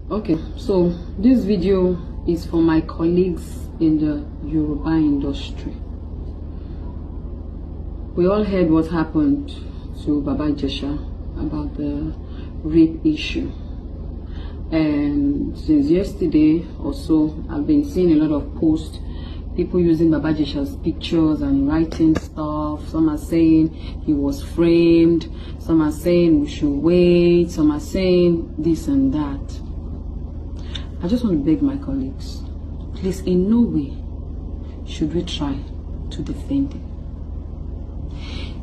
Okay, so this video is for my colleagues in the Yoruba industry. We all heard what happened to Baba IJESHA about the rape issue. And since yesterday or so, I've been seeing a lot of posts, people using Baba IJESHA's pictures and writing stuff. Some are saying he was framed, some are saying we should wait, some are saying this and that. I just want to beg my colleagues, please, in no way should we try to defend him.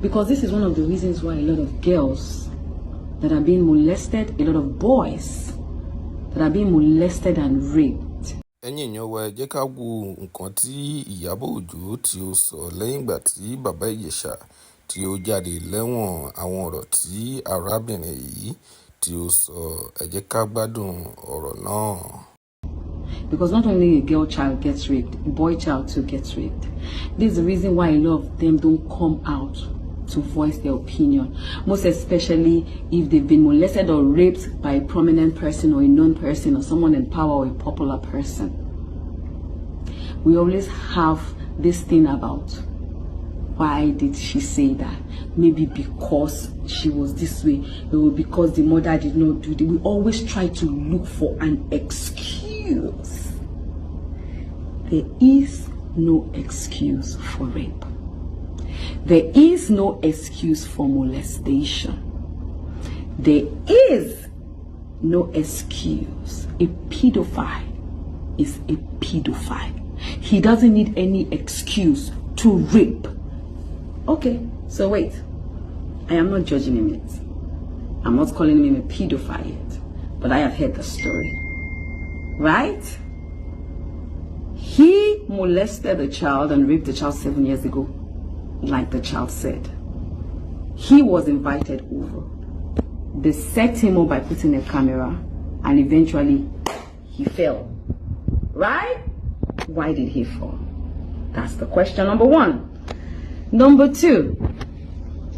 Because this is one of the reasons why a lot of girls that are being molested, a lot of boys that are being molested and raped. Ẹ̀yin èèyàn wa, ẹ jẹ́ ká wo nǹkan tí Ìyábọ̀ Òjó tí ó sọ lẹ́yìn ìgbà tí Bàbá Ìjẹ̀ṣà tí ó jáde lẹ́wọ̀n, àwọn ọ̀rọ̀ tí arábìnrin yìí tí ó sọ. Ẹ jẹ́ ká gbádùn ọ̀rọ̀ náà. Because not only a girl child gets raped, a boy child too gets raped. This is the reason why a lot of them don't come out to voice their opinion, most especially if they've been molested or raped by a prominent person or a known person or someone in power or a popular person. We always have this thing about, why did she say that? Maybe because she was this way, or because the mother did not do it. We always try to look for an excuse. There is no excuse for rape. There is no excuse for molestation. There is no excuse. A pedophile is a pedophile. He doesn't need any excuse to rape. Okay, so wait. I am not judging him yet. I'm not calling him a pedophile yet. But I have heard the story. Right? He molested a child and raped the child 7 years ago. Like the child said. He was invited over. They set him up by putting a camera, and eventually he fell. Right? Why did he fall? That's the question number one. Number two,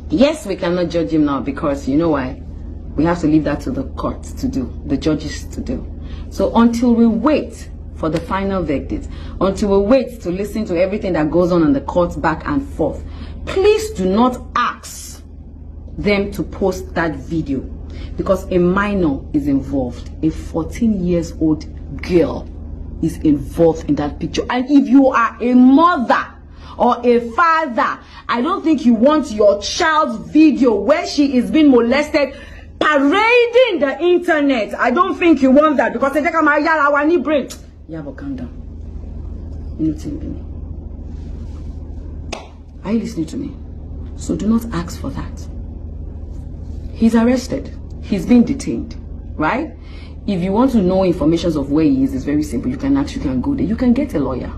yes, we cannot judge him now because you know why? We have to leave that to the courts to do, the judges to do. So until we wait for the final verdict, until we wait to listen to everything that goes on in the courts back and forth, please do not ask them to post that video because a minor is involved. A 14-year-old girl is involved in that picture. And if you are a mother or a father, I don't think you want your child's video where she is being molested parading the internet. I don't think you want that because brain. Yabo, calm down. Are you listening to me? So do not ask for that. He's arrested. He's been detained, right? If you want to know information of where he is, it's very simple. You can actually go there. You can get a lawyer.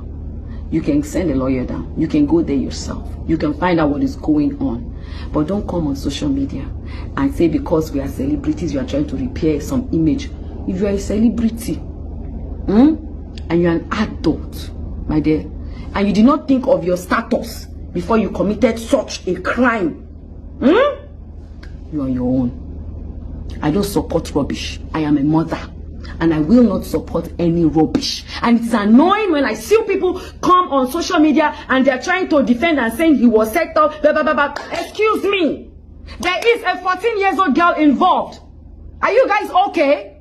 You can send a lawyer down. You can go there yourself. You can find out what is going on. But don't come on social media and say because we are celebrities, you are trying to repair some image. If you are a celebrity, and you're an adult, my dear, and you did not think of your status before you committed such a crime, you are your own. I don't support rubbish. I am a mother and I will not support any rubbish. And it's annoying when I see people come on social media and they're trying to defend and saying he was set up, blah, blah, blah, blah. Excuse me, there is a 14-year-old girl involved. Are you guys okay?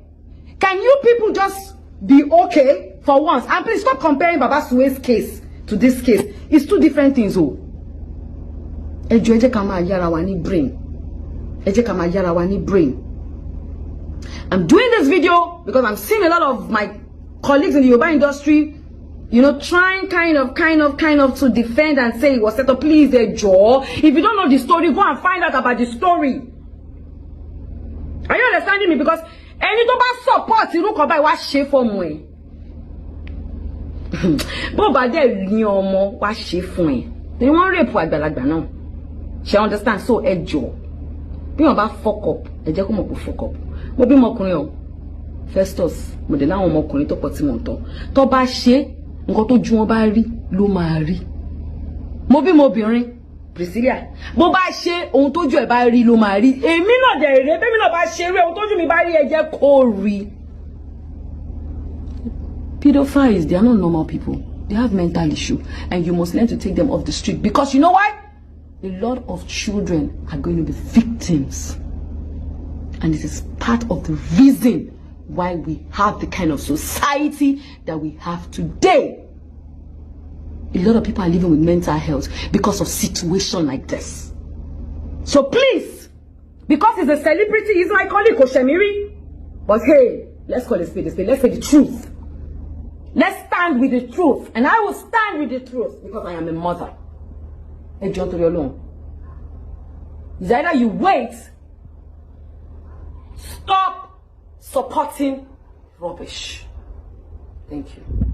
Can you people just be okay for once? And please stop comparing Baba Sue's case to this case. It's two different things. Brain. I'm doing this video because I'm seeing a lot of my colleagues in the Yoruba industry, you know, trying kind of to defend and say it was set up. Please, Joe, if you don't know the story, go and find out about the story. Are you understanding me? Because any support you look about what shape for me. But by there, you know what shape for me. They want rape for Agbalagba now. She understand. So, Joe, be about fuck up. Just come up fuck up. Mo bí mọkùnrin o Festus mo de láwọn ọmọkùnrin tó pọ̀ tí mo ńtọ́ tó bá ṣe nǹkan tó ju wọn bá rí ló máa rí. Mo bí mobìnrin Priscilla bó bá ṣe ohun tó ju ẹ bá rí ló máa rí. Èmi náà dẹ̀ rè bẹ́mi náà bá ṣe rí ohun tó ju mi bá rí ẹ jẹ́ kó rí. Pedophiles, they are not normal people. They have mental issue, and you must learn to take them off the street, because you know why? A lot of children are going to be victims, and this is part of the reason why we have the kind of society that we have today. A lot of people are living with mental health because of situation like this. So please, because it's a celebrity, it's like calling Koshemiri, but hey, let's call it spade a spade. Let's say the truth. Let's stand with the truth, and I will stand with the truth because I am a mother. Hey, John, to your loan. It's either you wait, stop supporting rubbish. Thank you.